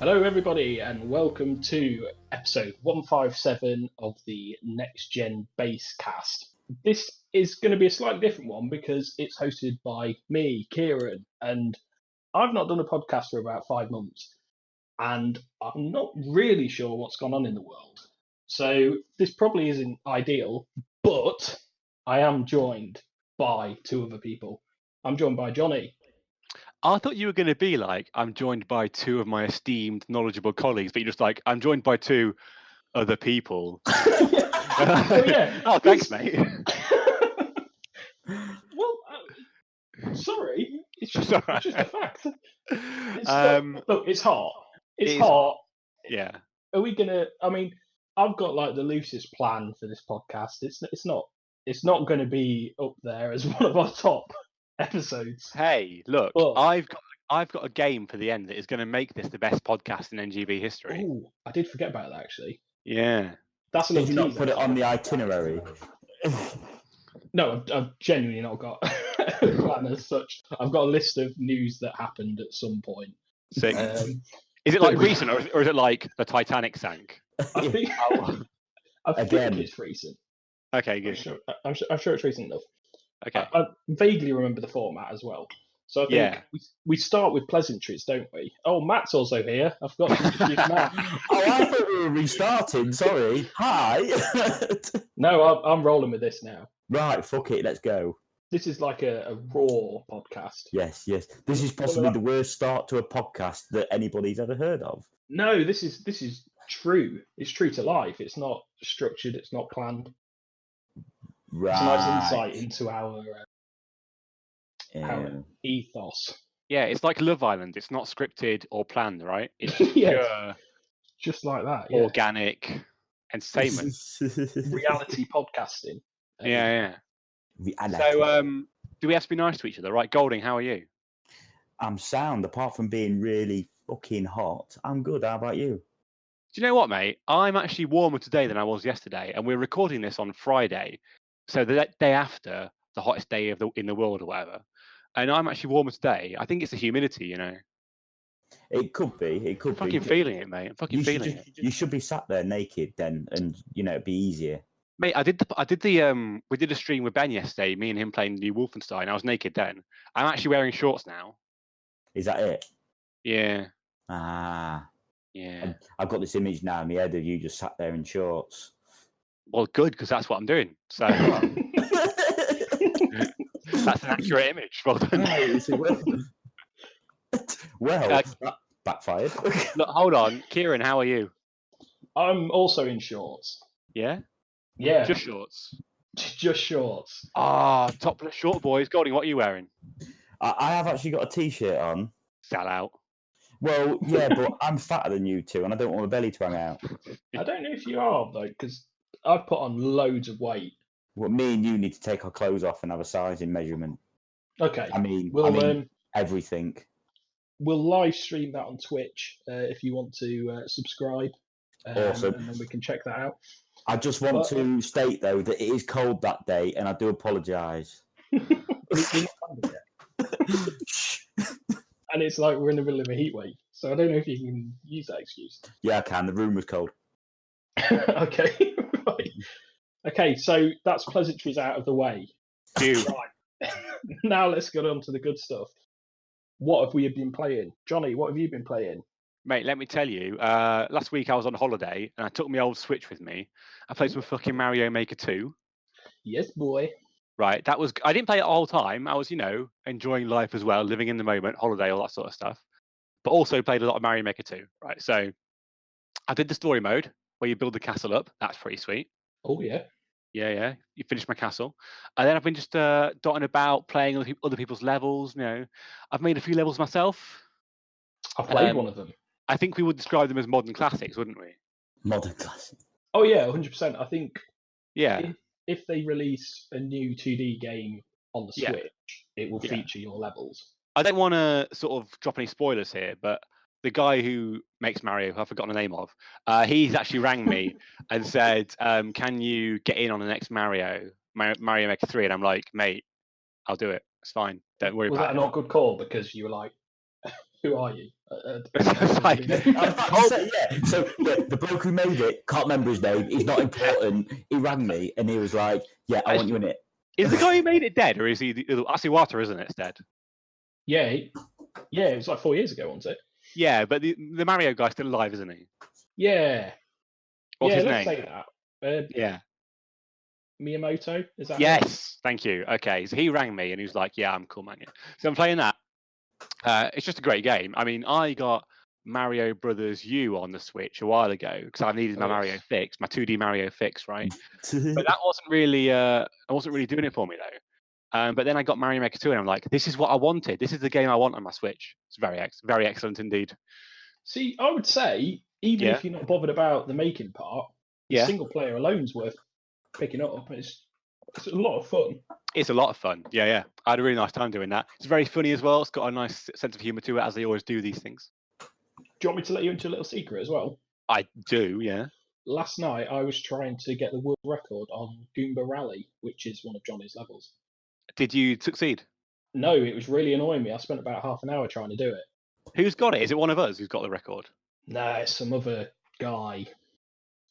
Hello, everybody, and welcome to episode 157 of the Next Gen Basecast. This is going to be a slightly different one because it's hosted by me, Kieran, and I've not done a podcast for about 5 months, and I'm not really sure what's gone on in the world. So this probably isn't ideal, but I am joined by two other people. I'm joined by Jonny. I thought you were going to be like, I'm joined by two of my esteemed, knowledgeable colleagues, but you're just like, I'm joined by two other people. Oh, thanks, mate. Well, sorry, it's just a fact. Look, it's hot. It's hot. Yeah. Are we gonna? I mean, I've got like the loosest plan for this podcast. It's not going to be up there as one of our top episodes. Hey, look, I've got a game for the end that is going to make this the best podcast in NGB history. Oh, I did forget about that actually. Yeah. That's Did you not put it on the itinerary? No, I've genuinely not got a plan as such. I've got a list of news that happened at some point. So, is it like recent, or is it like the Titanic sank? I think it's recent. Okay, good. I'm sure it's recent enough. Okay. I vaguely remember the format as well. So I think we start with pleasantries, don't we? Oh, Matt's also here. I forgot to introduce Matt. I thought we were restarting. Sorry. Hi. No, I'm rolling with this now. Right, fuck it. Let's go. This is like a raw podcast. Yes. This is possibly the worst start to a podcast that anybody's ever heard of. No, this is true. It's true to life. It's not structured. It's not planned. Right. It's a nice insight into our ethos. Yeah, it's like Love Island. It's not scripted or planned, right? It's just like that. Yeah. Organic entertainment. Reality podcasting. Yeah. Reality. So, do we have to be nice to each other, right? Golding, how are you? I'm sound. Apart from being really fucking hot, I'm good. How about you? Do you know what, mate? I'm actually warmer today than I was yesterday, and we're recording this on Friday, so the day after the hottest day in the world or whatever. And I'm actually warmer today. I think it's the humidity, you know. It could be. I'm fucking feeling it, mate. I'm fucking feeling it. You should be sat there naked then, and it'd be easier. Mate, we did a stream with Ben yesterday. Me and him playing the new Wolfenstein. I was naked then. I'm actually wearing shorts now. Is that it? Yeah. Ah. Yeah. I've got this image now in my head of you just sat there in shorts. Well, good, because that's what I'm doing. So that's an accurate image. Well done. Well, that backfired. Look, hold on. Kieran, how are you? I'm also in shorts. Yeah? Yeah. Just shorts? Just shorts. Topless short boys. Golding, what are you wearing? I have actually got a T-shirt on. Sell out. Well, yeah, but I'm fatter than you two, and I don't want my belly to hang out. I don't know if you are, though, because I've put on loads of weight. Well, me and you need to take our clothes off and have a sizing measurement. Okay. I mean, everything. We'll live stream that on Twitch if you want to subscribe. Awesome. And then we can check that out. I just want to state, though, that it is cold that day, and I do apologise. And it's like we're in the middle of a heat wave, so I don't know if you can use that excuse. Yeah, I can. The room was cold. Okay, right. Okay, so that's pleasantries out of the way. Right. Now let's get on to the good stuff. What have we been playing? Jonny, what have you been playing? Mate, let me tell you. Last week I was on holiday, and I took my old Switch with me. I played some fucking Mario Maker 2. Yes, boy. Right, I didn't play it the whole time. I was, enjoying life as well, living in the moment, holiday, all that sort of stuff. But also played a lot of Mario Maker 2. Right, so I did the story mode where you build the castle up. That's pretty sweet. Oh yeah. Yeah. You finish my castle, and then I've been just dotting about playing other people's levels. I've made a few levels myself. I played one of them. I think we would describe them as modern classics, wouldn't we? Modern classics. Oh yeah, 100%. I think. Yeah. If they release a new 2D game on the Switch, it will feature your levels. I don't want to sort of drop any spoilers here, but the guy who makes Mario, who I've forgotten the name of, he's actually rang me and said, can you get in on the next Mario Maker 3? And I'm like, mate, I'll do it. It's fine. Don't worry about it. Was that not a good call? Because you were like, who are you? It's like, So the bloke who made it, can't remember his name. He's not important. He rang me and he was like, "Yeah, I want you in it." is the guy who made it dead, or is he Asiwata? Isn't it? It's dead. Yeah, it was like 4 years ago, wasn't it? Yeah, but the Mario guy's still alive, isn't he? Yeah. What's his let's name? say that. Yeah. Miyamoto, is that? Yes. Right? Thank you. Okay, so he rang me and he was like, "Yeah, I'm cool, man." So I'm playing that. It's just a great game. I mean, I got Mario Brothers U on the Switch a while ago because I needed my Mario fix, my 2D Mario fix, right? But that wasn't really, I wasn't really doing it for me though. But then I got Mario Maker 2 and I'm like, this is what I wanted. This is the game I want on my Switch. It's very excellent indeed. See, I would say, even if you're not bothered about the making part, the single player alone's worth picking up. It's a lot of fun. It's a lot of fun. Yeah. I had a really nice time doing that. It's very funny as well. It's got a nice sense of humour to it, as they always do these things. Do you want me to let you into a little secret as well? I do, yeah. Last night, I was trying to get the world record on Goomba Rally, which is one of Johnny's levels. Did you succeed? No, it was really annoying me. I spent about half an hour trying to do it. Who's got it? Is it one of us who's got the record? Nah, it's some other guy.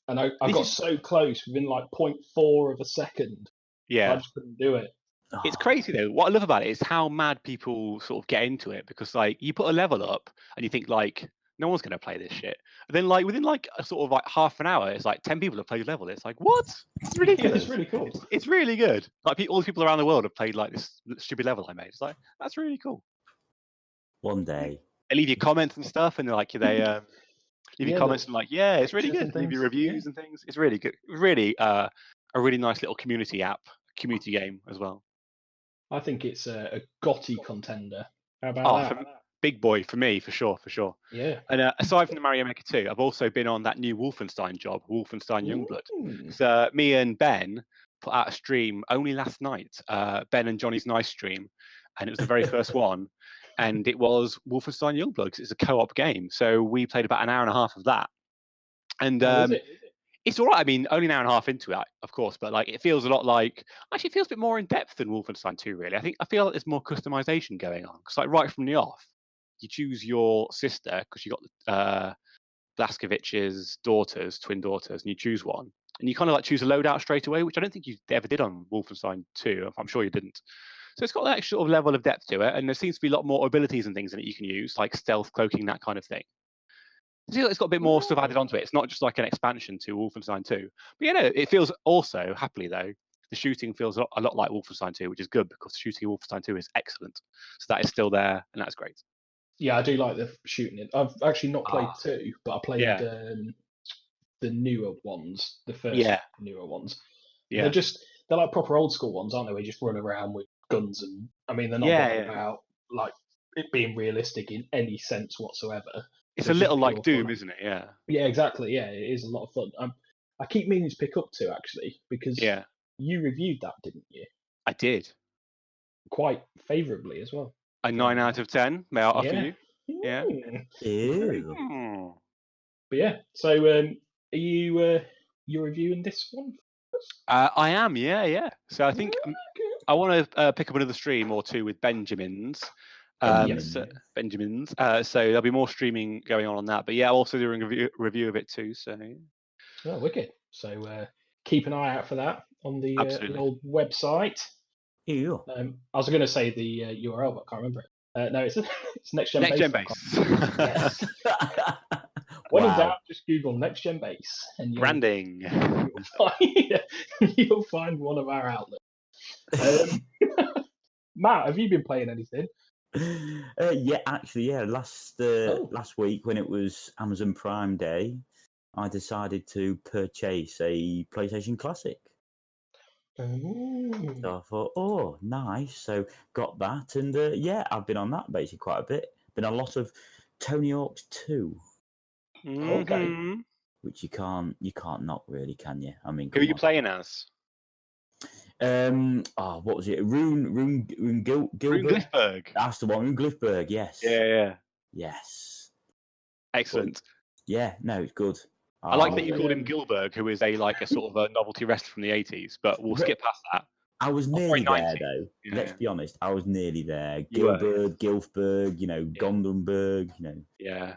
And I got so close within like 0.4 of a second. Yeah. I just couldn't do it. It's crazy though. What I love about it is how mad people sort of get into it, because like you put a level up and you think like no one's going to play this shit. And then like within like a sort of like half an hour, it's like 10 people have played the level. It's like, what? It's ridiculous. Yeah, it's really cool. It's really good. Like all the people around the world have played like this stupid level I made. It's like, that's really cool. One day. They leave you comments and stuff, and they're like leave you comments and like, yeah, it's really good. Leave your reviews and things. It's really good. Really a really nice little community game as well. I think it's a GOTY contender. How about that? Big boy for me, for sure. Yeah. And aside from the Mario Maker 2, I've also been on that new Wolfenstein job, Wolfenstein Youngblood. So me and Ben put out a stream only last night, Ben and Johnny's Nice stream, and it was the very first one. And it was Wolfenstein Youngblood, because it's a co-op game. So we played about an hour and a half of that. And it's all right. I mean, only an hour and a half into it, of course, but like it feels a lot like, actually it feels a bit more in depth than Wolfenstein 2, really. I feel like there's more customization going on, because like right from the off, you choose your sister, because you got Blaskovich's twin daughters, and you choose one, and you kind of like choose a loadout straight away, which I don't think you ever did on Wolfenstein 2. I'm sure you didn't. So it's got that sort of level of depth to it, and there seems to be a lot more abilities and things in it you can use, like stealth, cloaking, that kind of thing. It's got a bit more stuff added onto it. It's not just like an expansion to Wolfenstein 2. But it feels also, happily though, the shooting feels a lot like Wolfenstein 2, which is good, because the shooting in Wolfenstein 2 is excellent. So that is still there, and that's great. Yeah, I do like the shooting. I've actually not played 2, but I played the newer ones, the first newer ones. Yeah. They're like proper old school ones, aren't they? Where you just run around with guns, and I mean, they're not about like it being realistic in any sense whatsoever. It's a little like Doom, isn't it? Yeah. Yeah, exactly. Yeah, it is a lot of fun. I keep meaning to pick up 2 actually, because you reviewed that, didn't you? I did. Quite favourably as well. A 9 out of 10. May I offer you? Yeah. Ew. But yeah, so are you reviewing this one? I am. Yeah. So I think I want to pick up another stream or 2 with Benjamin's. Benjamin's. So there'll be more streaming going on that. But yeah, I'm also doing a review of it too. So. Oh, wicked! So keep an eye out for that on the old website. Ew. I was going to say the URL, but I can't remember it. No, it's Next Gen Base. Yes. When in doubt, just Google Next Gen Base and branding. You'll find one of our outlets. Matt, have you been playing anything? Last week when it was Amazon Prime Day, I decided to purchase a PlayStation Classic. Oh. So I thought, oh, nice. So got that, and I've been on that basically quite a bit. Been a lot of Tony Hawk's 2. Okay. Which you can't not really, can you? I mean, who are you playing as? What was it? Rune Gilbert? Rune Glifberg. That's the one, Rune Glifberg, yes. Yeah. Yes. Excellent. No, it's good. I like that you called him Gilberg, who is a sort of a novelty wrestler from the 80s, but we'll skip past that. I was Oh, nearly sorry, there 90. though. Yeah, Let's yeah. be honest, I was nearly there. You were, Gilbert, Gilfberg, Gondenberg, Yeah.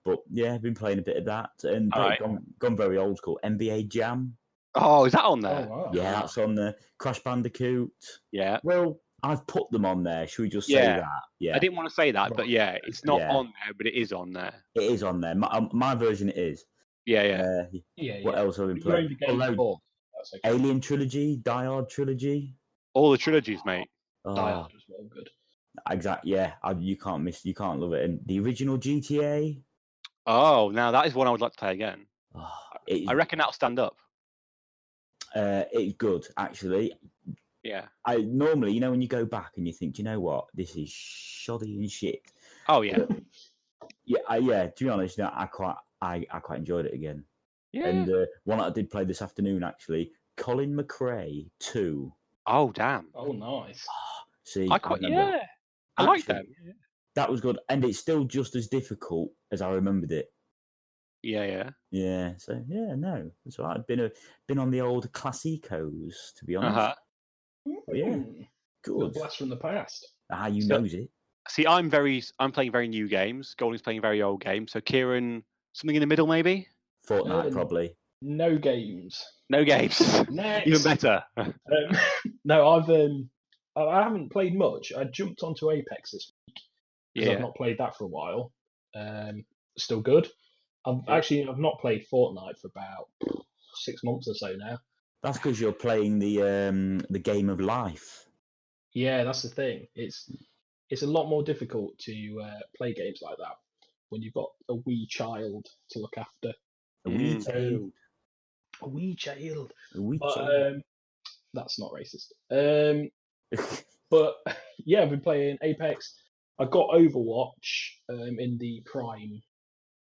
But yeah, I've been playing a bit of that and All right. gone very old school. NBA Jam. Oh, is that on Oh there? wow. Yeah, that's on the Crash Bandicoot. Yeah. Well, I've put them on there. Should we just say Yeah. that? Yeah, I didn't want to say that, but Right. yeah, it's not Yeah. on there, but it is on there. it is on there. My version it is. Yeah, yeah. Yeah. What else have I been But you own playing? the game Although before. That's okay. Alien Trilogy, Die Hard Trilogy. All the trilogies, mate. Oh, Die Hard was well good. exactly. Yeah, you can't love it. And the original GTA. Oh, now that is one I would like to play again. Oh, I reckon that'll stand up. it's good actually. Yeah. I normally, when you go back and you think, do you know what, this is shoddy and shit. Oh yeah. Yeah. To be honest, I quite enjoyed it again. Yeah. And one I did play this afternoon actually, Colin McRae 2. Oh damn. Oh nice. See, I quite remember. yeah. I like Actually, them. That was good, and it's still just as difficult as I remembered it. Yeah, yeah. Yeah. So yeah, no, that's all right. I've been on the old classicos, to be honest. Uh-huh. But yeah, Little good. blast from the past. You So- knows it. See, I'm playing very new games. Golding's playing very old games. So Kieran, something in the middle maybe? Fortnite probably. No games. No games. Next. Even better. No, I haven't played much. I jumped onto Apex this week because Yeah. I've not played that for a while. Still good. I've not played Fortnite for about 6 months or so now. That's because you're playing the game of life. Yeah, that's the thing. It's a lot more difficult to play games like that when you've got a wee child to look after. A wee Mm. child. A wee child. A wee But child. that's not racist. But yeah, I've been playing Apex. I got Overwatch in the Prime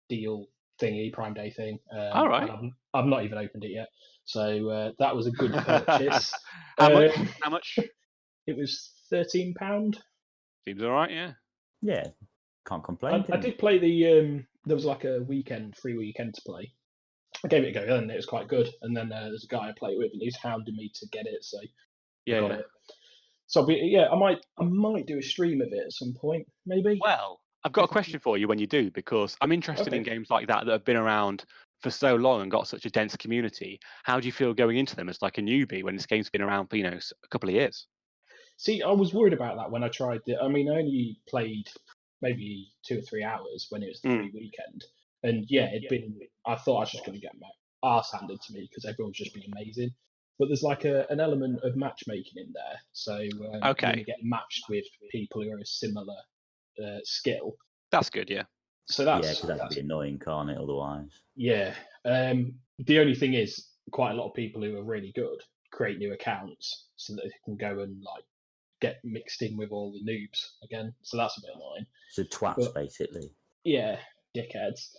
deal thingy, Prime Day thing. All right. And I've not even opened it yet. So that was a good purchase. How much? Um, How much? It was £13. Seems all right, yeah. Yeah, can't complain. I did play the. There was like a free weekend to play. I gave it a go, and it was quite good. And then there's a guy I play with, and he's hounding me to get it, so I Yeah, got yeah. it. So I might do a stream of it at some point, maybe. Well, I've got a question for you when you do, because I'm interested in Okay. games like that have been around for so long and got such a dense community. How do you feel going into them as like a newbie when this game's been around for a couple of years? See, I was worried about that when I tried it. I mean, I only played maybe 2 or 3 hours when it was the free weekend, and I thought I was just going to get my arse handed to me because everyone's just been amazing. But there's like an element of matchmaking in there, so Okay. you get matched with people who are a similar skill. That's good, yeah. So Yeah, because that'd be annoying, can't it? Otherwise. Yeah. The only thing is, quite a lot of people who are really good create new accounts so that they can go and like get mixed in with all the noobs again. So that's a bit annoying. So twats, But- basically. Yeah, dickheads.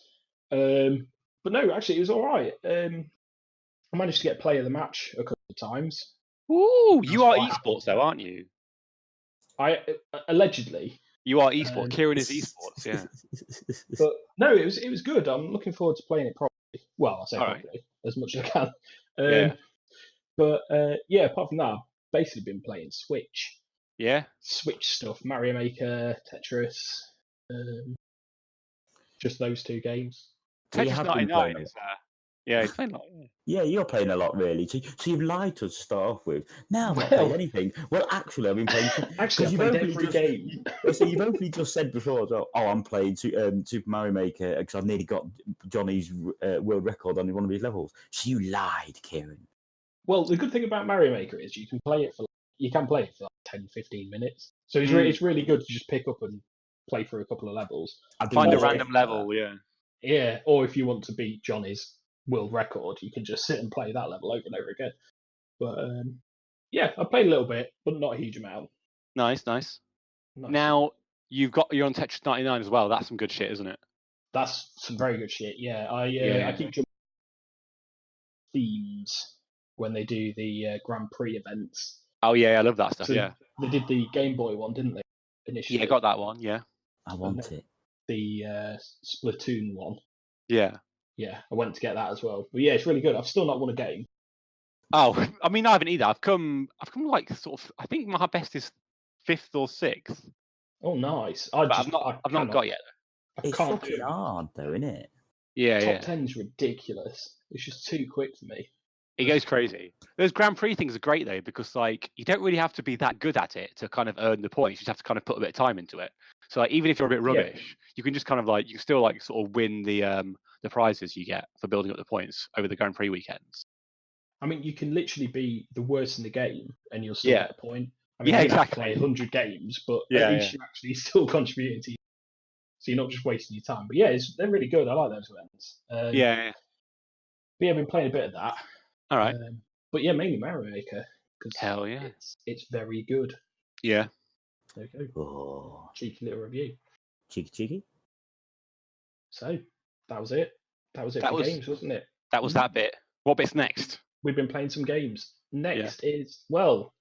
But no, actually, it was all right. I managed to get player of the match a couple of times. Ooh, you are quite esports though, aren't you? I allegedly, You are esports. Um, Kieran is esports, yeah. but no, it was good. I'm looking forward to playing it properly. Well, I say All right. properly as much as I can. Yeah. But apart from that, I've basically been playing Switch stuff, Mario Maker, Tetris, just those 2 games. So you Tetris have been 99 playing is yeah, he's playing like Yeah, you're playing a lot, really. So you've lied to us to start off with. Now I've not Well- played anything. Well, actually, I've been playing. Actually, I've you've played only every just- game. So you've only just said before, as well, I'm playing Super Mario Maker because I've nearly got Johnny's world record on one of his levels. So you lied, Kieran. Well, the good thing about Mario Maker is you can play it for like 10, 15 minutes. So it's really good to just pick up and play through a couple of levels. find a more random level, yeah. Yeah, or if you want to beat Johnny's world record, you can just sit and play that level over and over again. But I played a little bit, but not a huge amount. Nice. Not- Now you're on Tetris 99 as well. That's some good shit, isn't it? that's some very good shit. Yeah, I Yeah. keep jumping themes when they do the Grand Prix events. Oh yeah, I love that stuff. So Yeah. they did the Game Boy one, didn't they? Initially, Yeah, got that one. Yeah. I want it. the Splatoon one. Yeah. Yeah, I went to get that as well. But yeah, it's really good. I've still not won a game. Oh, I mean, I haven't either. I've come like sort of. I think my best is 5th or 6th, Oh, nice. but I've not got yet. I It's can't fucking do it. hard, though, isn't it? Yeah, Top 10's ridiculous. It's just too quick for me. It goes crazy. Those Grand Prix things are great though, because like you don't really have to be that good at it to kind of earn the points. You just have to kind of put a bit of time into it. So like, even if you're a bit rubbish, you can just kind of like you can still like sort of win the prizes you get for building up the points over the Grand Prix weekends. I mean, you can literally be the worst in the game and you'll still get a point. I mean, Yeah, you don't have to exactly. play 100 games, but Yeah, at least you're actually still contributing to. So you're not just wasting your time. But yeah, they're really good. I like those events. Yeah. But yeah, I've been playing a bit of that. All right. But yeah, mainly Mario Maker because Hell yeah, it's very good. Yeah. There you go. Oh, Cheeky little review. cheeky. So that was it. That was it for games, wasn't it? That was that bit. What bit's next? We've been playing some games. Next is, well,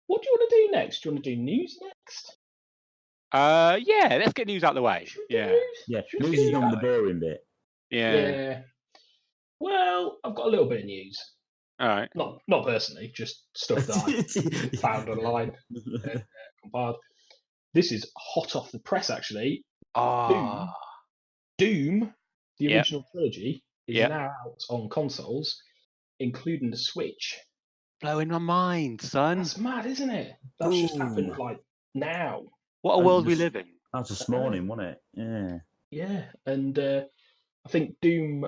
what do you want to do next? Do you want to do news next? Yeah, let's get news out of the way. Yeah. News is normally the boring bit. Yeah. Well, I've got a little bit of news. All right. Not personally, just stuff that I found online. Compiled. This is hot off the press, actually. Doom, the original trilogy, is now out on consoles, including the Switch. Blowing my mind, son. That's mad, isn't it? That's just happened like now. What a world we live in. That was this morning, wasn't it? Yeah. Yeah, and I think Doom,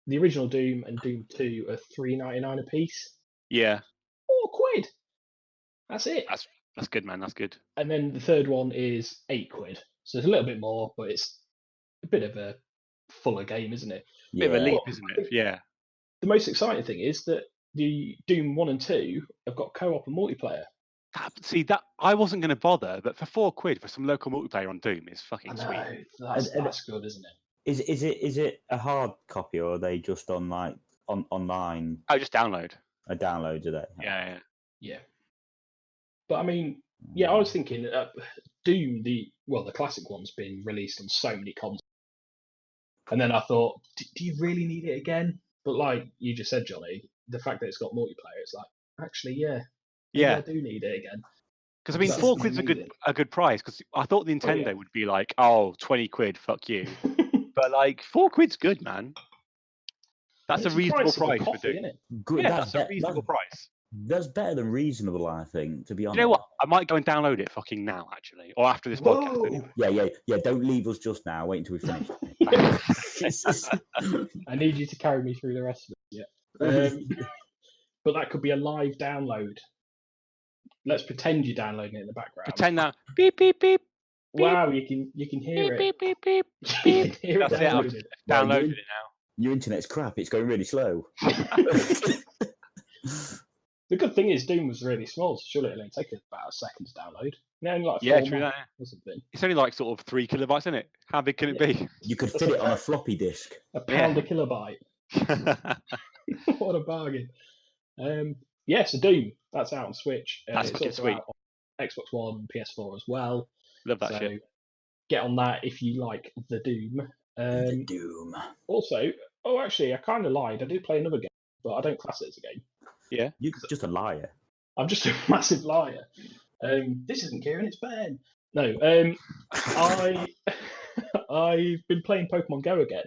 the original Doom and Doom 2 are $3.99 a piece. Yeah. £4. That's it. That's good, man. That's good. And then the third one is £8. So it's a little bit more, but it's a bit of a fuller game, isn't it? Bit of a leap, isn't it? Yeah. The most exciting thing is that the Doom 1 and 2 have got co-op and multiplayer. That I wasn't going to bother, but for £4 for some local multiplayer on Doom is fucking sweet. That's good, isn't it? Is it a hard copy or are they just on like online? Oh, just download. A download, do they? Yeah. But I mean, I was thinking Doom, the classic one's been released on so many consoles, and then I thought, do you really need it again? But like you just said, Johnny, the fact that it's got multiplayer, it's like actually, I do need it again. Because I mean, £4 a good price. Because I thought Nintendo would be like, £20, fuck you. But like £4's good, man. That's a reasonable price for Doom. Good. That's a reasonable price. That's better than reasonable, I think. To be honest. You know what? I might go and download it fucking now, actually, or after this podcast. Anyway. Yeah. Don't leave us just now. Wait until we finish. I need you to carry me through the rest of it. Yeah. But that could be a live download. Let's pretend you're downloading it in the background. Pretend that beep beep beep. Wow, you can hear beep, it. Beep beep beep beep. That's it. I've downloaded it now. Your internet's crap. It's going really slow. The good thing is Doom was really small, so surely it'll only take about a second to download. Only like true that. Or something. It's only like sort of 3 kilobytes, isn't it? How big can it be? You could fit it on a floppy disk. £1 a kilobyte. What a bargain. So Doom, that's out on Switch. That's fucking sweet. Out on Xbox One, PS4 as well. Love that shit. Get on that if you like the Doom. The Doom. Also, actually, I kind of lied. I did play another game, but I don't class it as a game. Yeah, you're just a liar. I'm just a massive liar. This isn't Kieran, it's Ben. No, I've been playing Pokemon Go again.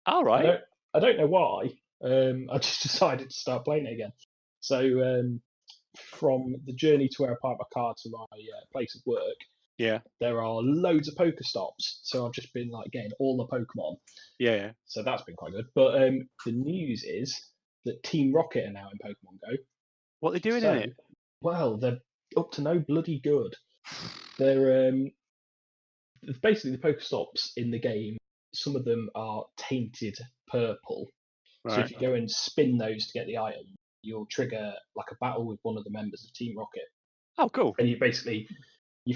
All right. I don't know why. I just decided to start playing it again. So from the journey to where I park my car to my place of work, there are loads of Pokestops. So I've just been like getting all the Pokemon. Yeah. So that's been quite good. But the news is that Team Rocket are now in Pokemon Go. What are they doing in it? Well, they're up to no bloody good. They're basically the Pokestops in the game. Some of them are tainted purple. Right. So if you go and spin those to get the item, you'll trigger like a battle with one of the members of Team Rocket. Oh, cool. And you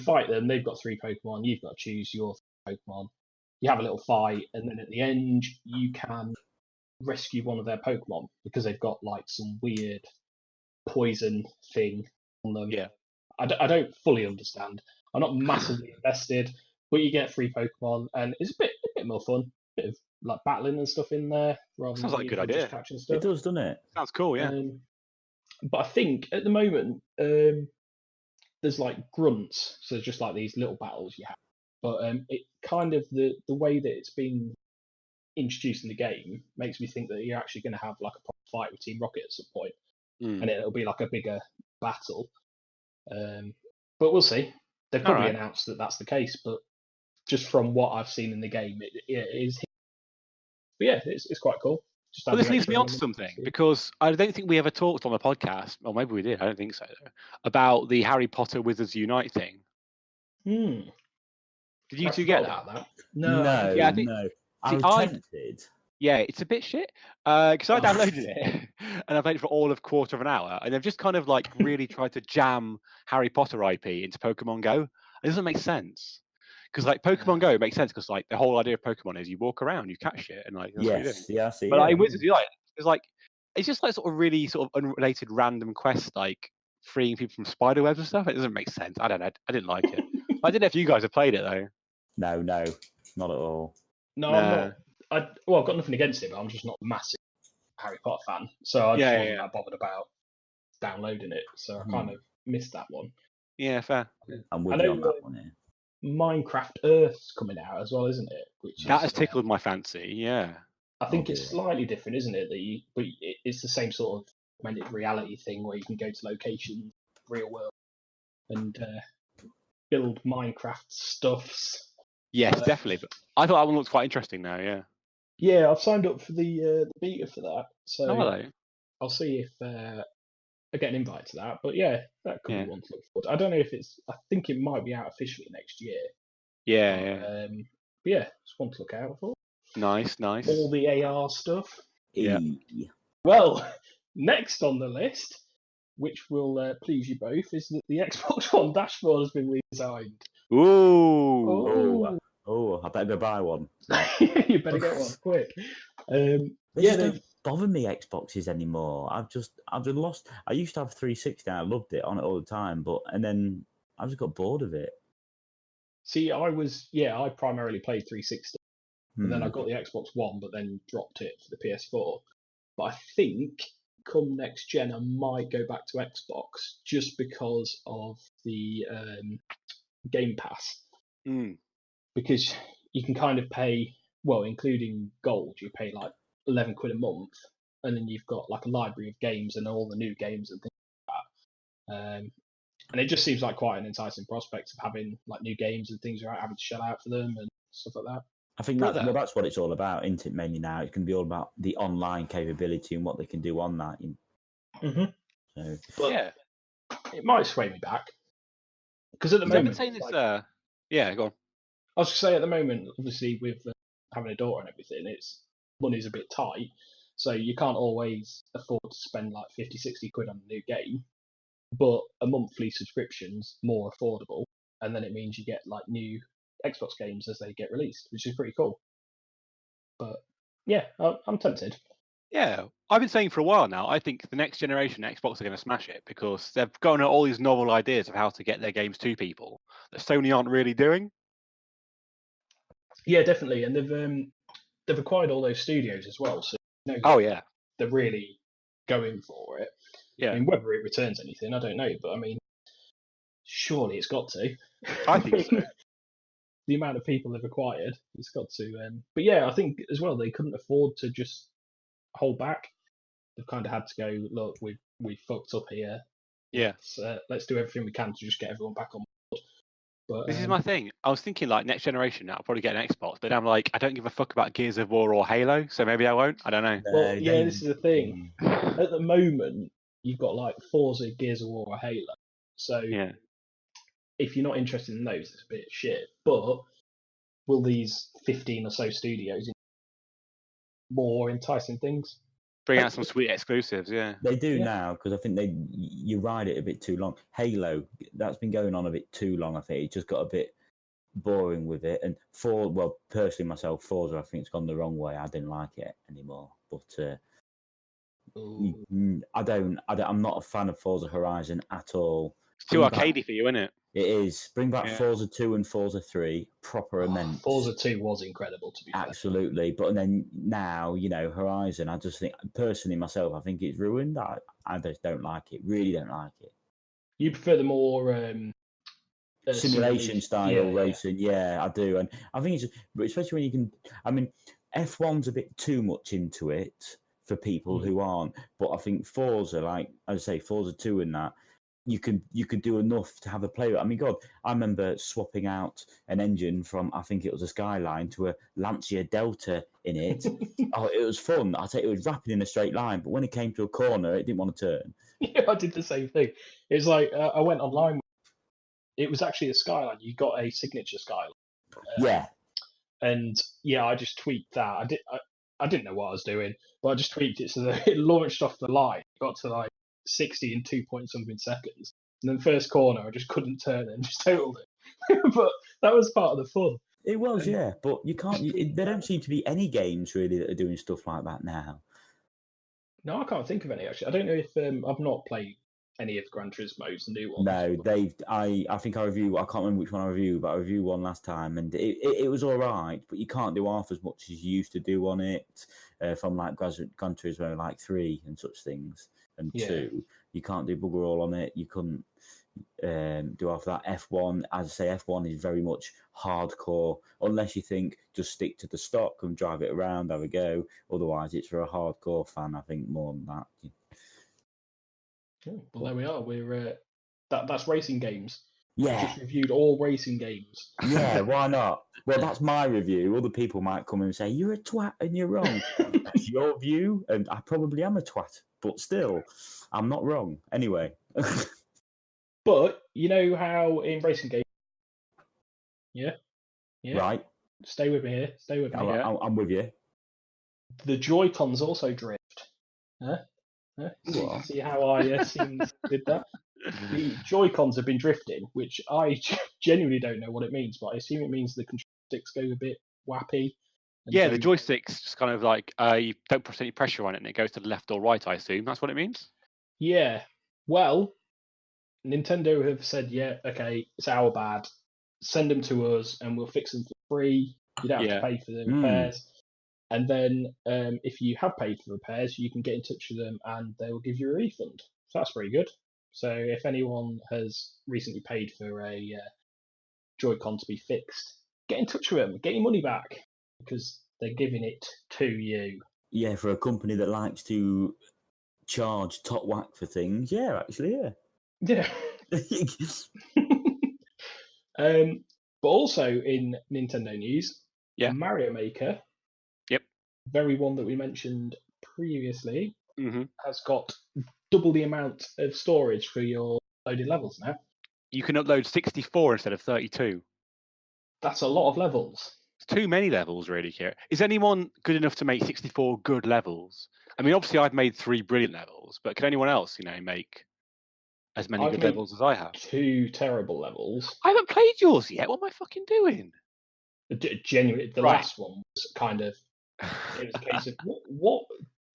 fight them. They've got 3 Pokemon. You've got to choose your Pokemon. You have a little fight, and then at the end, you can rescue one of their Pokemon because they've got like some weird poison thing on them. Yeah. I don't fully understand. I'm not massively invested, but you get 3 Pokemon, and it's a bit more fun. A bit of like battling and stuff in there. Sounds like a good idea. Catching stuff. It does, doesn't it? Sounds cool, yeah. But I think at the moment there's like grunts, so just like these little battles you have. But it kind of the way that it's been introduced in the game makes me think that you're actually going to have like a proper fight with Team Rocket at some point, and it'll be like a bigger battle. But we'll see. They've probably announced that that's the case, but just from what I've seen in the game, it is. But yeah, it's quite cool. But this leads me on to something, because I don't think we ever talked on the podcast, or maybe we did, I don't think so, though, about the Harry Potter Wizards Unite thing. Did you two get that? No. Yeah, I think, no. I was tempted. Yeah, it's a bit shit, because I downloaded it, and I played it for all of quarter of an hour, and they've just kind of like really tried to jam Harry Potter IP into Pokemon Go. It doesn't make sense. Because like Pokemon Go makes sense because like the whole idea of Pokemon is you walk around, you catch shit, and like that's what you do. Yeah, I see. But like Wizards Unite, it's just like sort of really sort of unrelated random quest, like freeing people from spider webs and stuff. It doesn't make sense. I don't know. I didn't like it. I didn't know if you guys have played it though. No, not at all. No, I'm not. I've got nothing against it, but I'm just not a massive Harry Potter fan, so I just wasn't that bothered about downloading it. So I kind of missed that one. Yeah, fair. I'm with you on that one here. Minecraft Earth's coming out as well, isn't it? That has tickled my fancy. Yeah. I think it's slightly different, isn't it? But it's the same sort of augmented reality thing where you can go to locations, real world, and build Minecraft stuffs. Yes, definitely. But I thought that one looked quite interesting now. Yeah. Yeah, I've signed up for the beta for that, so hello. I'll see if I get an invite to that. But yeah, that could be one to look forward to. I don't know if it's. I think it might be out officially next year. Yeah. But yeah, just one to look out for. Nice. All the AR stuff. Yeah. Well, next on the list, which will please you both, is that the Xbox One dashboard has been redesigned. Ooh. Oh, I better go buy one. You better get one quick. They don't bother me Xboxes anymore. I've just lost. I used to have 360. And I loved it on it all the time, and then I just got bored of it. See, I primarily played 360, and then I got the Xbox One, but then dropped it for the PS4. But I think come next gen, I might go back to Xbox just because of the Game Pass. Because you can kind of pay, well, including gold, you pay like 11 quid a month, and then you've got like a library of games and all the new games and things like that. And it just seems like quite an enticing prospect of having like new games and things without having to shell out for them and stuff like that. I think that's what it's all about, isn't it? Mainly now, it's going to be all about the online capability and what they can do on that. But yeah, it might sway me back because at the moment, saying this, yeah, go on. I was going to say at the moment, obviously with having a daughter and everything, money's a bit tight, so you can't always afford to spend like 50, 60 quid on a new game. But a monthly subscription's more affordable, and then it means you get like new Xbox games as they get released, which is pretty cool. But yeah, I'm tempted. Yeah, I've been saying for a while now, I think the next generation Xbox are going to smash it because they've gone at all these novel ideas of how to get their games to people that Sony aren't really doing. Yeah, definitely, and they've acquired all those studios as well, so they're really going for it. Yeah, I mean, whether it returns anything, I don't know, but I mean, surely it's got to. I think so. The amount of people they've acquired, it's got to. But yeah, I think as well they couldn't afford to just hold back. They've kind of had to go, look, we fucked up here. Yeah. Let's do everything we can to just get everyone back on board. But this is my thing. I was thinking like next generation now, I'll probably get an Xbox, but I'm like, I don't give a fuck about Gears of War or Halo, so maybe I won't. I don't know. Well, yeah, this is the thing. At the moment, you've got like Forza, Gears of War, or Halo. So if you're not interested in those, it's a bit shit. But will these 15 or so studios more enticing things? Bring out some sweet exclusives, yeah. They do now, because I think you ride it a bit too long. Halo, that's been going on a bit too long, I think. It just got a bit boring with it. And personally myself, Forza, I think it's gone the wrong way. I didn't like it anymore. But I'm not a fan of Forza Horizon at all. It's too arcadey for you, isn't it? It is. Bring back Yeah. Forza 2 and Forza 3. Proper immense. Forza 2 was incredible, to be fair. Absolutely. But then now, Horizon, I just think, personally myself, I think it's ruined. I just don't like it. Really don't like it. You prefer the more Simulation style yeah, racing. Yeah, I do. And I think it's, especially when you can, I mean, F1's a bit too much into it for people who aren't. But I think Forza, like I say, Forza 2 and that, you could do enough to have a play with. I mean, God, I remember swapping out an engine from, I think it was a Skyline to a Lancia Delta in it. Oh, it was fun. I say it was rapid in a straight line, but when it came to a corner, it didn't want to turn. Yeah, I did the same thing. It's like I went online. It was actually a Skyline. You got a signature Skyline. Yeah. And yeah, I just tweaked that. I didn't know what I was doing, but I just tweaked it so that it launched off the line. It got to like 60 in 2-point-something seconds. And then first corner, I just couldn't turn it and just totaled it. But that was part of the fun. It was, yeah. But you can't. There don't seem to be any games really that are doing stuff like that now. No, I can't think of any actually. I don't know if I've not played any of the Gran Turismo's, the new ones. No, I think I reviewed. I can't remember which one I reviewed, but I reviewed one last time, and it was all right. But you can't do half as much as you used to do on it. From like Gran Turismo, like 3 and such things, and 2, you can't do bugger all on it. You couldn't do half that. F1, as I say, F1 is very much hardcore. Unless you think just stick to the stock and drive it around, have a go. Otherwise, it's for a hardcore fan. I think more than that. Oh, well, there we are. We're that's racing games. Yeah. We just reviewed all racing games. Yeah, why not? Well, that's my review. Other people might come and say, you're a twat and you're wrong. That's your view, and I probably am a twat, but still, I'm not wrong. Anyway. But you know how in racing games... Yeah? Right. Stay with me here. Stay with me here. I'm with you. The Joy-Cons also drift. Huh? See how I did that? The Joy-Cons have been drifting, which I genuinely don't know what it means, but I assume it means the control sticks go a bit wappy. Yeah, the joystick's just kind of like you don't put any pressure on it and it goes to the left or right, I assume. That's what it means? Yeah. Well, Nintendo have said, yeah, okay, it's our bad. Send them to us and we'll fix them for free. You don't have to pay for the repairs. And then if you have paid for repairs, you can get in touch with them and they will give you a refund. So that's pretty good. So if anyone has recently paid for a Joy-Con to be fixed, get in touch with them, get your money back, because they're giving it to you. Yeah, for a company that likes to charge top whack for things, yeah, actually, yeah. But also in Nintendo news, Mario Maker, very one that we mentioned previously, has got double the amount of storage for your loaded levels now. You can upload 64 instead of 32. That's a lot of levels. It's too many levels, really, Kieran. Is anyone good enough to make 64 good levels? I mean, obviously, I've made 3 brilliant levels, but can anyone else, make as many good levels as I have? 2 terrible levels. I haven't played yours yet. What am I fucking doing? Genuinely, the last one was kind of... It was a case of,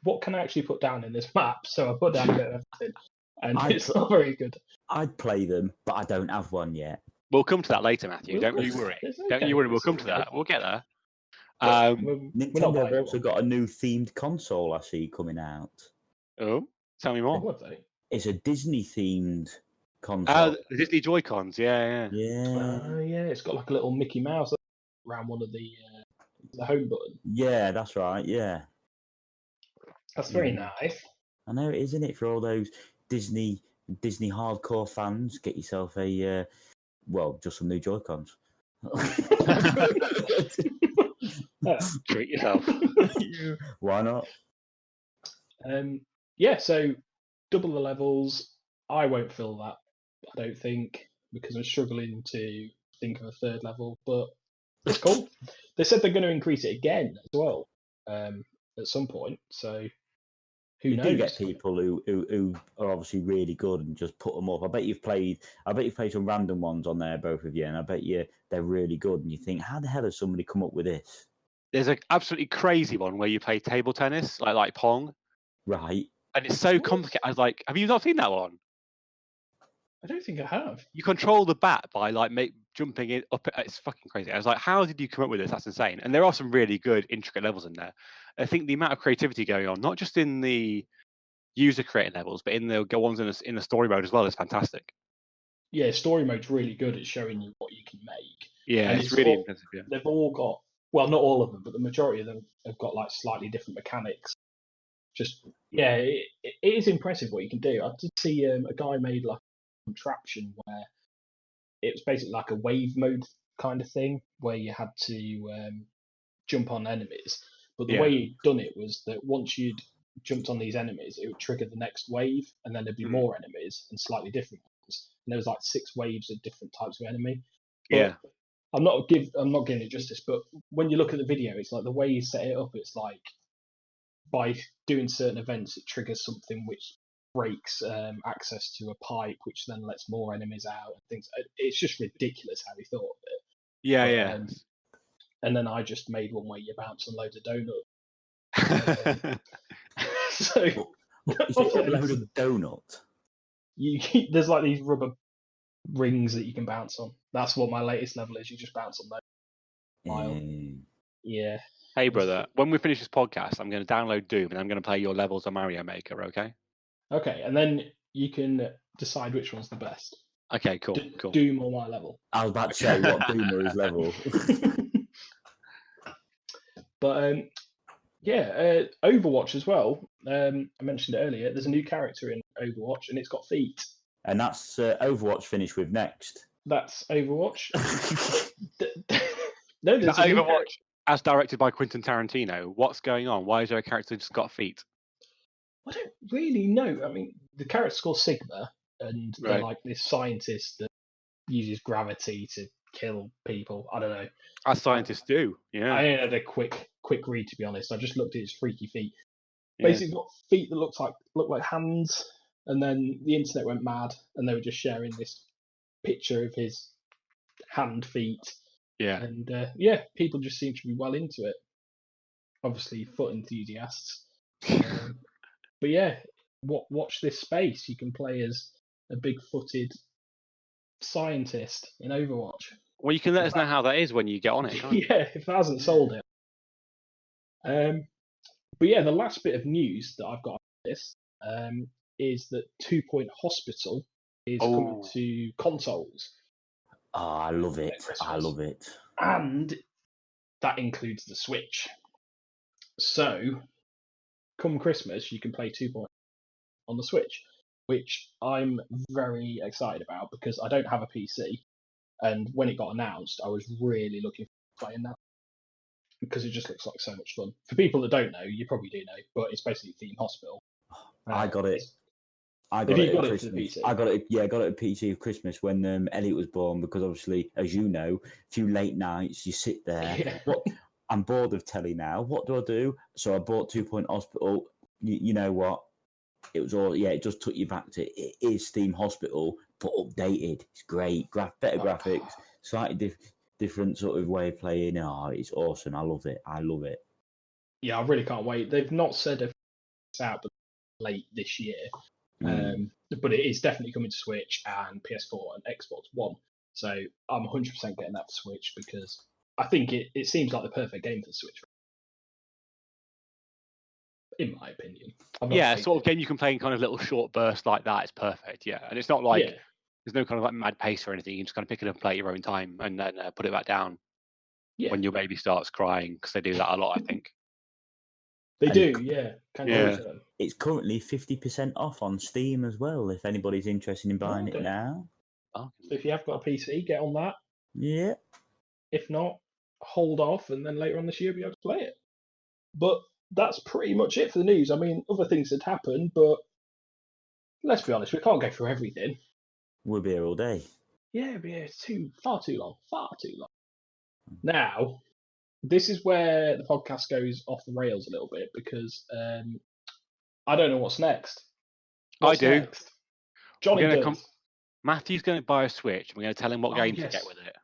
what can I actually put down in this map? So I put down a bit of everything. And it's not very good. I'd play them, but I don't have one yet. We'll come to that later, Matthew. Don't you worry. Don't you worry. We'll come to that. We'll get there. Nintendo have also got a new themed console I see coming out. Oh, tell me more. What are they? It's a Disney themed console. The Disney Joy-Cons, yeah. Yeah, it's got like a little Mickey Mouse around one of the home button. Yeah, that's right. Yeah, that's very nice. I know, isn't it? For all those Disney hardcore fans, get yourself a just some new Joy-Cons. Treat yourself. Why not? So double the levels. I won't fill that, I don't think, because I'm struggling to think of a third level, but it's cool. They said they're going to increase it again as well at some point, so who knows? You do get people who are obviously really good and just put them up. I bet you've played some random ones on there, both of you, and I bet you they're really good, and you think, how the hell has somebody come up with this? There's an absolutely crazy one where you play table tennis, like Pong. Right. And it's so complicated. I was like, have you not seen that one? I don't think I have. You control the bat by like jumping it up. It's fucking crazy. I was like, how did you come up with this? That's insane. And there are some really good, intricate levels in there. I think the amount of creativity going on, not just in the user created levels, but in the ones in the story mode as well, is fantastic. Yeah, story mode's really good at showing you what you can make. Yeah, And it's really impressive. Yeah. They've all got, well, not all of them, but the majority of them have got like slightly different mechanics. Just yeah, it is impressive what you can do. I did see a guy made like a contraption where it was basically like a wave mode kind of thing where you had to jump on enemies. But the way he'd done it was that once you'd jumped on these enemies, it would trigger the next wave, and then there'd be more enemies and slightly different ones. And there was like 6 waves of different types of enemy. But I'm not giving it justice, but when you look at the video, it's like the way you set it up. It's like by doing certain events, it triggers something which breaks access to a pipe, which then lets more enemies out and things. It's just ridiculous how he thought of it. Yeah. And then I just made one where you bounce on loads of donuts. So Is it a load of donut? There's like these rubber rings that you can bounce on. That's what my latest level is. You just bounce on those. Yeah. Hey, brother, when we finish this podcast, I'm going to download Doom and I'm going to play your levels on Mario Maker, okay? Okay, and then you can decide which one's the best. Okay, cool. Doom or my level. I was about to say what Doom or his level. But Overwatch as well. I mentioned it earlier. There's a new character in Overwatch, and it's got feet. And that's Overwatch finished with next. That's Overwatch. No, there's Overwatch as directed by Quentin Tarantino. What's going on? Why is there a character just got feet? I don't really know. I mean, the character's called Sigma, and they're like this scientist that uses gravity to kill people. I don't know. As scientists do, yeah. I had a quick read, to be honest. I just looked at his freaky feet. Basically, got feet that look like hands, and then the internet went mad, and they were just sharing this picture of his hand feet. Yeah. And people just seem to be well into it. Obviously, foot enthusiasts. But yeah, watch this space. You can play as a big-footed scientist in Overwatch. Well, you can let us know how that is when you get on it. Can't you? Yeah, if it hasn't sold it. But yeah, the last bit of news that I've got on this is that 2 Point Hospital is coming to consoles. Oh, I love it. I love it. And that includes the Switch. So, come Christmas, you can play 2 Point on the Switch, which I'm very excited about because I don't have a PC. And when it got announced, I was really looking forward to playing that because it just looks like so much fun. For people that don't know, you probably do know, but it's basically Theme Hospital. I got it. I got it at Christmas. I got it at PC of Christmas when Elliot was born because obviously, as you know, a few late nights, you sit there. Yeah. I'm bored of telly now. What do I do? So I bought 2 Point Hospital. You know what? It was all, it just took you back to, it is Theme Hospital, but updated. It's great. Better graphics, slightly different sort of way of playing. Oh, it's awesome. I love it. Yeah, I really can't wait. They've not said if it's out but late this year. But it is definitely coming to Switch and PS4 and Xbox One. So I'm 100% getting that for Switch because I think it seems like the perfect game for Switch. In my opinion. Sort of game you can play in kind of little short bursts like that is perfect, yeah. And it's not like, there's no kind of like mad pace or anything. You just kind of pick it up and play at your own time and then put it back down when your baby starts crying, because they do that a lot, I think. They do, yeah. It's currently 50% off on Steam as well, if anybody's interested in buying it now. So if you have got a PC, get on that. Yeah. If not, hold off and then later on this year be able to play it. But that's pretty much it for the news. I mean, other things had happened, but let's be honest, we can't go through everything. We'll be here all day. Yeah, it'd be far too long. Now, this is where the podcast goes off the rails a little bit because I don't know what's next. I do. Next? Jonny does. Matthew's going to buy a Switch. And we're going to tell him what game to get with it.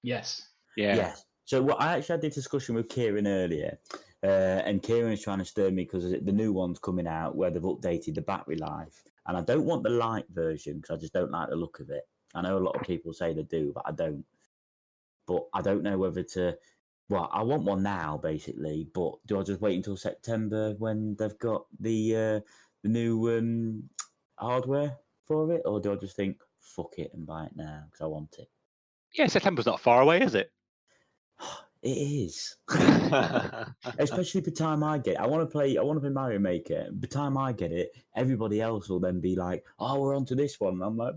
Yes. Yeah. Yes. So I actually had this discussion with Kieran earlier, and Kieran is trying to stir me because the new one's coming out where they've updated the battery life. And I don't want the light version because I just don't like the look of it. I know a lot of people say they do, but I don't. But I don't know whether to. Well, I want one now, basically. But do I just wait until September when they've got the new hardware for it, or do I just think fuck it and buy it now because I want it? Yeah, September's not far away, is it? It is. Especially by the time I get it. I want to play Mario Maker. By the time I get it, everybody else will then be like, "Oh, we're on to this one." And I'm like,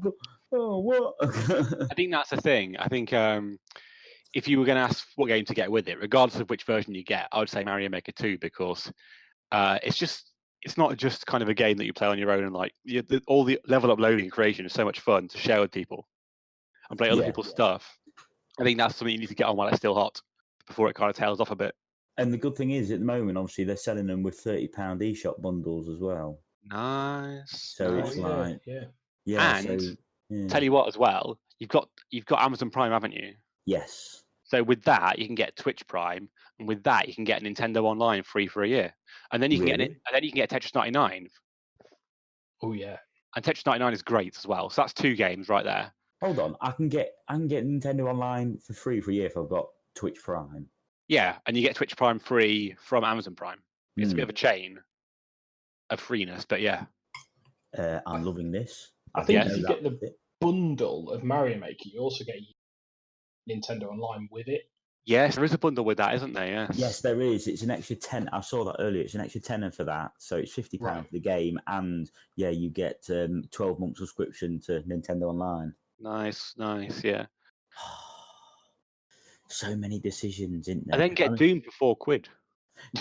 "Oh, what?" I think that's the thing. I think if you were going to ask what game to get with it, regardless of which version you get, I would say Mario Maker 2 because it's not just kind of a game that you play on your own and like all the level up loading and creation is so much fun to share with people and play other people's stuff. I think that's something you need to get on while it's still hot before it kind of tails off a bit. And the good thing is, at the moment, obviously, they're selling them with £30 eShop bundles as well. Nice. So nice. it's like, and tell you what, as well, you've got Amazon Prime, haven't you? Yes. So with that, you can get Twitch Prime, and with that, you can get Nintendo Online free for a year, and then you can get it, and then you can get Tetris 99. Oh yeah, and Tetris 99 is great as well. So that's 2 games right there. Hold on, I can get Nintendo Online for free for a year if I've got Twitch Prime. Yeah, and you get Twitch Prime free from Amazon Prime. It's a bit of a chain of freeness, but yeah. I'm loving this. I think if you get the bundle of Mario Maker, you also get Nintendo Online with it. Yes, there is a bundle with that, isn't there? Yes, there is. It's an extra 10. I saw that earlier. It's an extra tenner for that. So it's £50 for the game, and you get 12-month subscription to Nintendo Online. Nice, yeah. So many decisions, isn't there? And then get Doom for £4.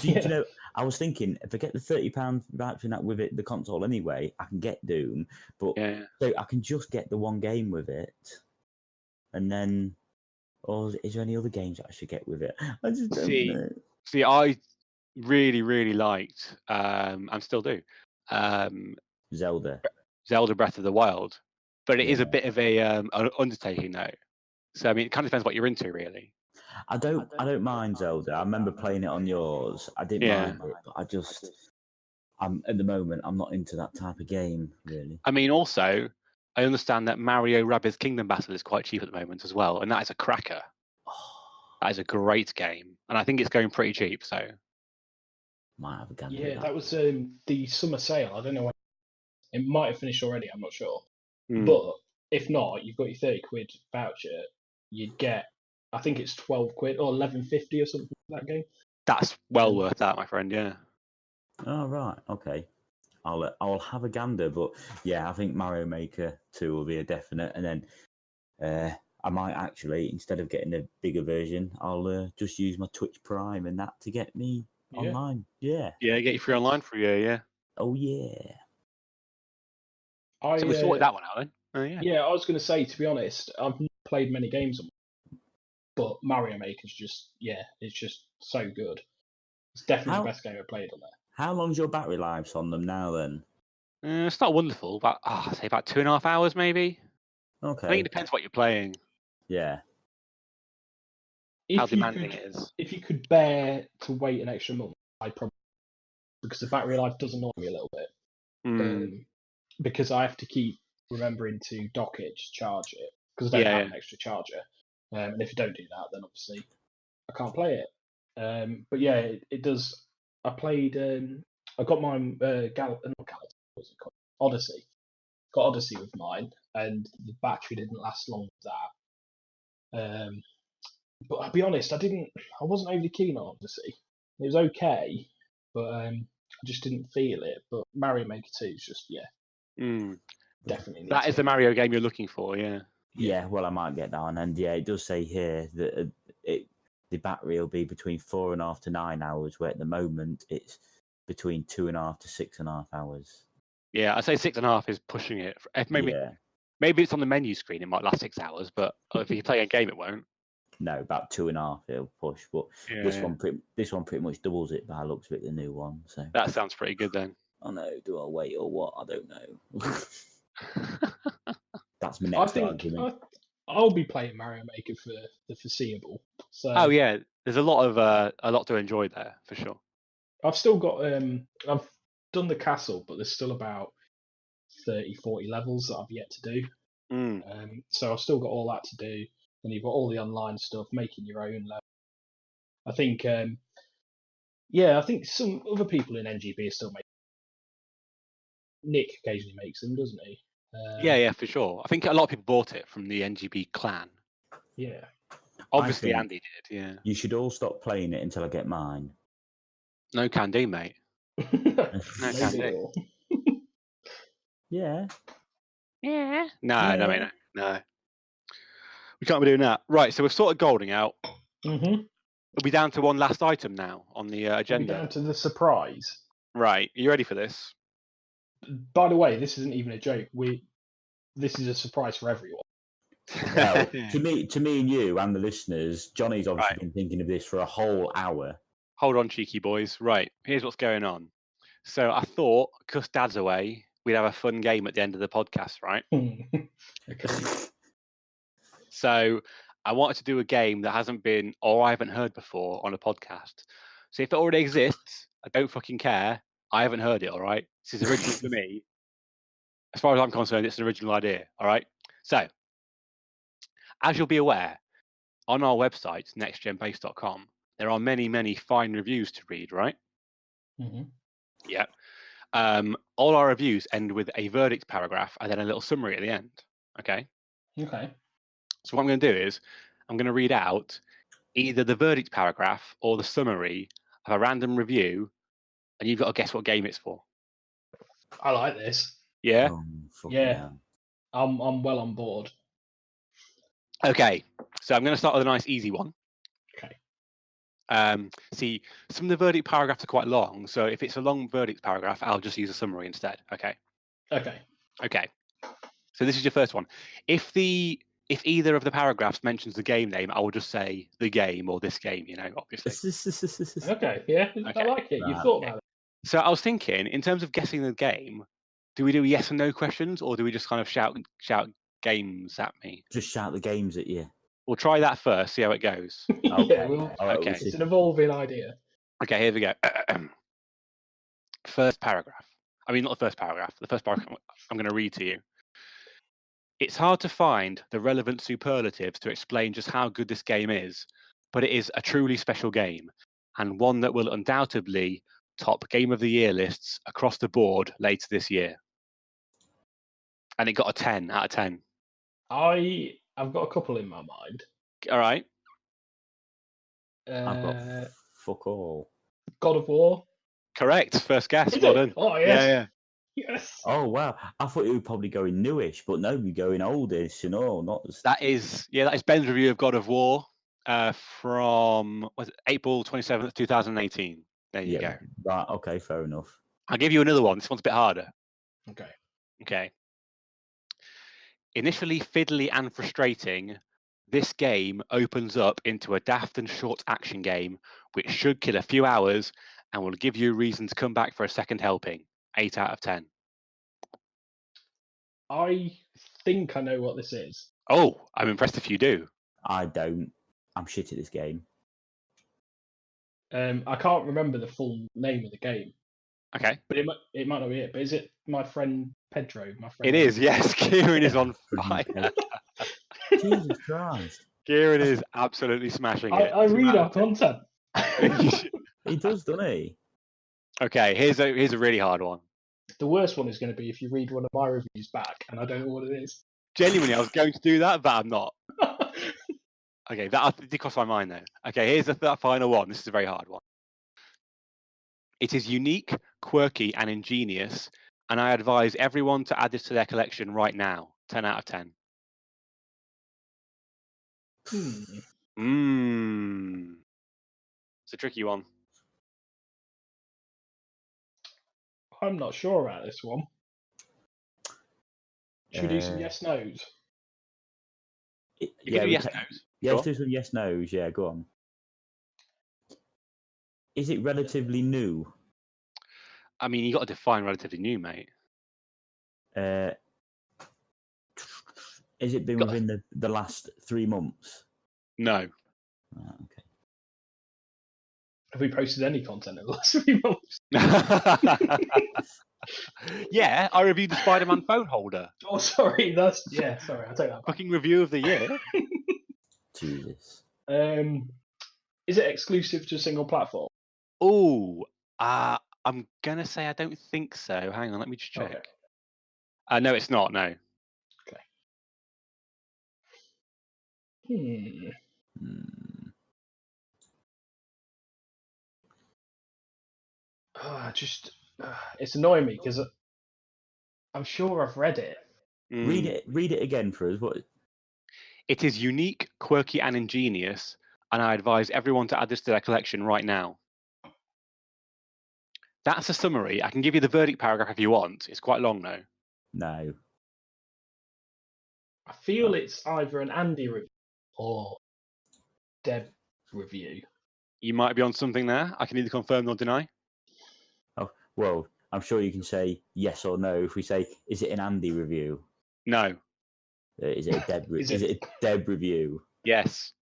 Do you know? I was thinking if I get the £30 voucher with it, the console anyway, I can get Doom, but so I can just get the one game with it, and then, or is there any other games I should get with it? I just don't know. See, I really, really liked, and still do, Zelda Breath of the Wild, but it is a bit of an undertaking though. So I mean, it kind of depends what you're into, really. I don't mind Zelda. I remember playing it on yours. I didn't mind it, but I'm at the moment I'm not into that type of game really. I mean, also I understand that Mario Rabbids Kingdom Battle is quite cheap at the moment as well, and that is a cracker. That is a great game, and I think it's going pretty cheap. So might have a gander. Yeah, that was the summer sale. I don't know when it might have finished already. I'm not sure, but if not, you've got your £30 voucher. You'd get, I think it's £12 or £11.50 or something for that game. That's well worth that, my friend. Yeah. Oh right, okay. I'll have a gander, but yeah, I think Mario Maker 2 will be a definite, and then I might actually, instead of getting a bigger version, I'll just use my Twitch Prime and that to get me online. Yeah. Yeah, get you free online for a year. Yeah. Oh yeah. So we sorted that one out then. Oh, yeah. Yeah, I was going to say, to be honest, I've not played many games on, but Mario Maker's just it's just so good. It's definitely the best game I've played on there. How long's your battery life on them now then? It's not wonderful, but I'd say about 2.5 hours maybe. Okay. I think it depends what you're playing. Yeah. How demanding it is. If you could bear to wait an extra month, I'd probably, because the battery life does annoy me a little bit. Because I have to keep remembering to dock it to charge it, because I don't have an extra charger. And if you don't do that, then obviously I can't play it. But yeah, it does. I played. I got mine. What's it called? Odyssey. Got Odyssey with mine, and the battery didn't last long with that. But I'll be honest, I wasn't overly keen on Odyssey. It was okay, but I just didn't feel it. But Mario Maker 2 is just definitely. That is the Mario game you're looking for, yeah. Yeah, well, I might get that one, and yeah, it does say here that the battery will be between 4.5 to 9 hours, where at the moment it's between 2.5 to 6.5 hours. Yeah, I'd say 6.5 is pushing it. Maybe it's on the menu screen, it might last 6 hours, but if you play a game, it won't. No, about 2.5 it'll push, but this one pretty much doubles it by the looks of it, the new one. So that sounds pretty good then. I know. Do I wait or what? I don't know. That's my next argument. I'll be playing Mario Maker for the foreseeable. So oh yeah, there's a lot to enjoy there for sure. I've still got I've done the castle, but there's still about 30, 40 levels that I've yet to do. Mm. So I've still got all that to do. And you've got all the online stuff, making your own level. I think, I think some other people in NGB are still making. Nick occasionally makes them, doesn't he? Yeah, for sure. I think a lot of people bought it from the NGB clan. Yeah. Obviously, think Andy did, yeah. You should all stop playing it until I get mine. No can do, mate. No can Maybe do. all. Yeah. Yeah. Yeah. No, mate, no. We can't be doing that. Right, so we've sorted Golding out. Mm-hmm. We'll be down to one last item now on the agenda. We're down to the surprise. Right, are you ready for this? By the way, this isn't even a joke. This is a surprise for everyone. Well, to me and you and the listeners, Johnny's obviously Right. been thinking of this for a whole hour. Hold on, cheeky boys. Right, here's what's going on. So I thought, because Dad's away, we'd have a fun game at the end of the podcast, right? Okay. So I wanted to do a game that hasn't been, or I haven't heard before on a podcast. So if it already exists, I don't fucking care. I haven't heard it, all right? This is original for me. As far as I'm concerned, it's an original idea, all right? So, as you'll be aware, on our website, nextgenbase.com, there are many, many fine reviews to read, right? Mm-hmm. Yeah. All our reviews end with a verdict paragraph and then a little summary at the end, okay? Okay. So what I'm going to do is I'm going to read out either the verdict paragraph or the summary of a random review, and you've got to guess what game it's for. I like this. Yeah? Oh, fucking Yeah. hell. I'm well on board. Okay. So I'm going to start with a nice easy one. Okay. See, some of the verdict paragraphs are quite long, so if it's a long verdict paragraph, I'll just use a summary instead. Okay. Okay. So this is your first one. If either of the paragraphs mentions the game name, I will just say the game or this game, obviously. Okay. Yeah. I Okay. like it. You Right. thought about it. So I was thinking, in terms of guessing the game, do we do yes and no questions, or do we just kind of shout games at me? Just shout the games at you. We'll try that first, see how it goes. Yeah. Well, All right, Okay. we'll see. it's an evolving idea. Okay, here we go. First paragraph. I mean, not the first paragraph. The first paragraph I'm going to read to you. It's hard to find the relevant superlatives to explain just how good this game is, but it is a truly special game, and one that will undoubtedly top Game of the Year lists across the board later this year. And it got a 10 out of 10. I've got a couple in my mind. All right. I've got fuck all. God of War. Correct. First guess. Is Well it? done. Oh yes. Yeah. Yes. Oh wow! I thought you were probably going newish, but no, you're going oldish. Not as... That is Ben's review of God of War from April 27th, 2018. There you go. Right. Okay. Fair enough. I'll give you another one. This one's a bit harder. Okay. Initially fiddly and frustrating, this game opens up into a daft and short action game, which should kill a few hours and will give you a reason to come back for a second helping. 8 out of 10. I think I know what this is. Oh, I'm impressed if you do. I don't. I'm shit at this game. I can't remember the full name of the game, Okay. but it might not be it. But is it my friend Pedro? My friend. It is, yes. Kieran is on fire. Jesus Christ! Kieran is absolutely smashing it. I read our content. He does, doesn't he? Okay, here's a really hard one. The worst one is going to be if you read one of my reviews back and I don't know what it is. Genuinely, I was going to do that, but I'm not. Okay, that did cross my mind though. Okay, here's that final one. This is a very hard one. It is unique, quirky, and ingenious, and I advise everyone to add this to their collection right now. 10 out of 10. It's a tricky one. I'm not sure about this one. Should we do some yes nos? You can do yes nos. Yeah, let's do some yes nos. Yeah, go on. Is it relatively new? I mean, you got to define relatively new, mate. Has it been within the last 3 months? No. Okay. Have we posted any content in the last 3 months? Yeah, I reviewed the Spider-Man phone holder. Oh, sorry. Sorry. I take that back. Fucking review of the year. Jesus. Is it exclusive to a single platform? Oh, I'm gonna say I don't think so. Hang on, let me just check. Okay. No, it's not. No. Hmm. It's annoying me because I'm sure I've read it. Read it again for us. What? It is unique, quirky, and ingenious, and I advise everyone to add this to their collection right now. That's a summary. I can give you the verdict paragraph if you want. It's quite long though. No. I feel it's either an Andy review or Deb review. You might be on something there. I can either confirm or deny. Oh well, I'm sure you can say yes or no. If we say, is it an Andy review? No. Is it a Deb? Is it a Deb review? Yes.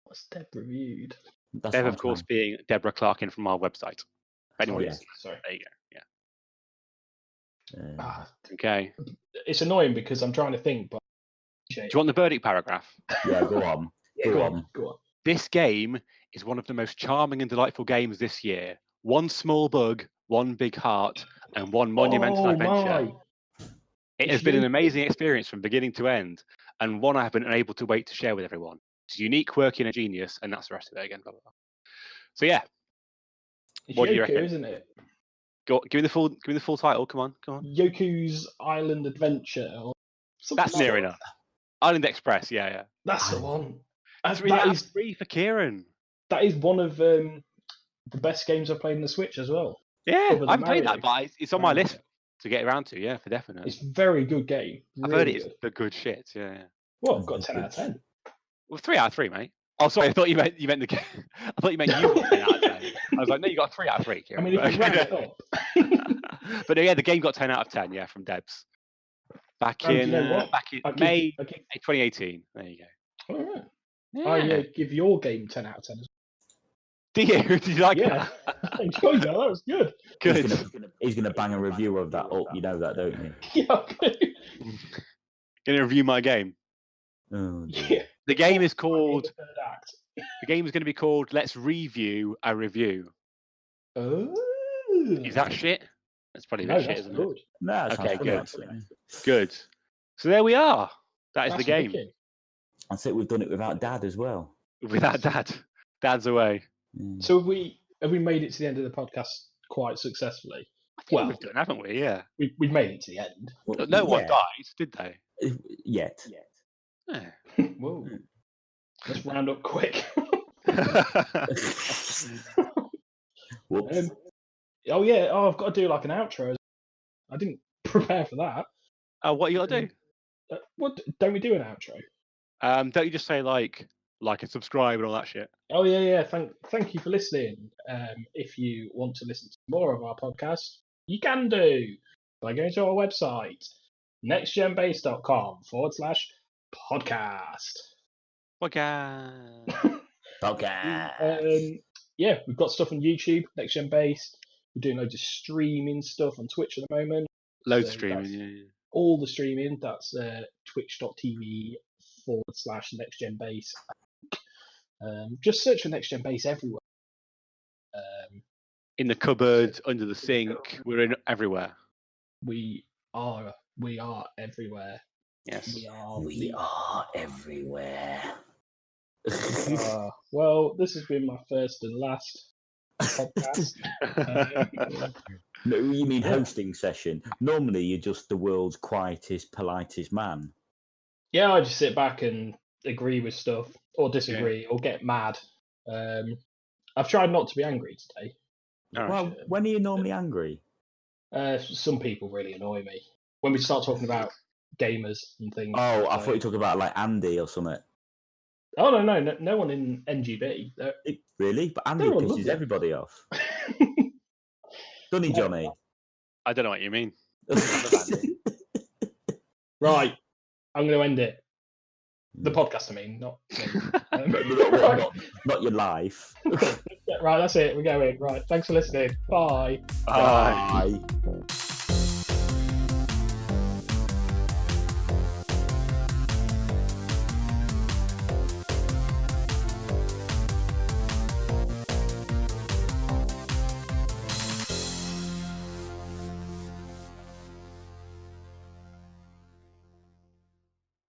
What's Deb reviewed? That's Deb, of course, being Deborah Clarkin from our website. If anyone is. Sorry. There you go. Yeah. Ah, Okay. it's annoying because I'm trying to think, but Do you want the verdict paragraph? Yeah, go on. Go on. This game is one of the most charming and delightful games this year. One small bug, one big heart, and one monumental adventure. It has been an amazing experience from beginning to end, and one I have been unable to wait to share with everyone. It's unique, quirky, and ingenious, and that's the rest of it again. Blah, blah, blah. So yeah, It's what do you Yoku, reckon? isn't it? Give me the full title. Come on. Yoku's Island Adventure. Or That's near enough. Island Express. Yeah. That's the one. That is 3 for Kieran. That is one of the best games I've played on the Switch as well. Yeah, I haven't played that, but it's on my list to get around to. Yeah, for definite. It's a very good game. I've heard it's the good shit. Yeah. Well, I've got 10 out of 10. Well, 3 out of 3, mate. Oh, sorry. I thought you meant the game. I thought you meant you got 10 out of 10. I was like, no, you got 3 out of 3. Kieran. I mean, if you round it up. But yeah, the game got 10 out of 10. Yeah, from Debs. Back in May 2018. There you go. All right. Yeah. I give your game 10 out of 10 as well. Do you? Did you like that? I enjoyed that. That was good. Good. He's gonna bang a review of that up. You know that, don't you? Yeah, okay. Gonna review my game. Oh, Yeah. The game is called. The game is going to be called "Let's Review a Review." Oh. Is that shit? That's probably a bit shit, isn't it? No, okay, good. good. Good. So there we are. That's the game. I think we've done it without Dad as well. Without Dad. Dad's away. So have we made it to the end of the podcast quite successfully? Well, we've done, haven't we? Yeah. We've made it to the end. Well, no one died, did they? Yet. Yeah. Whoa. Let's round up quick. Whoops. I've got to do like an outro. I didn't prepare for that. What you got to do? What don't we do an outro? Don't you just say like and subscribe and all that shit? Oh yeah. Thank you for listening. If you want to listen to more of our podcast, you can do by going to our website, nextgenbase.com/podcast. Podcast. Yeah, we've got stuff on YouTube, Next Gen Base. We're doing loads of streaming stuff on Twitch at the moment. Loads of streaming, yeah. All the streaming, that's twitch.tv/Next Gen Base. Just search for Next Gen Base everywhere. In the cupboard, under the sink, we're in everywhere. We are everywhere. Yes. We are everywhere. Well, this has been my first and last podcast. No, you mean hosting session? Normally, you're just the world's quietest, politest man. Yeah, I just sit back and agree with stuff, or disagree, or get mad. I've tried not to be angry today. Well, when are you normally angry? Some people really annoy me when we start talking about gamers and things. Oh, I thought you were talking about like Andy or something. Oh no one in NGB. Really? But Andy pisses everybody off. Doesn't he, Johnny? I don't know what you mean. Right, I'm going to end it. The podcast, I mean, not me. Not your life. Right, that's it. We're going. Right, thanks for listening. Bye. Bye. Bye.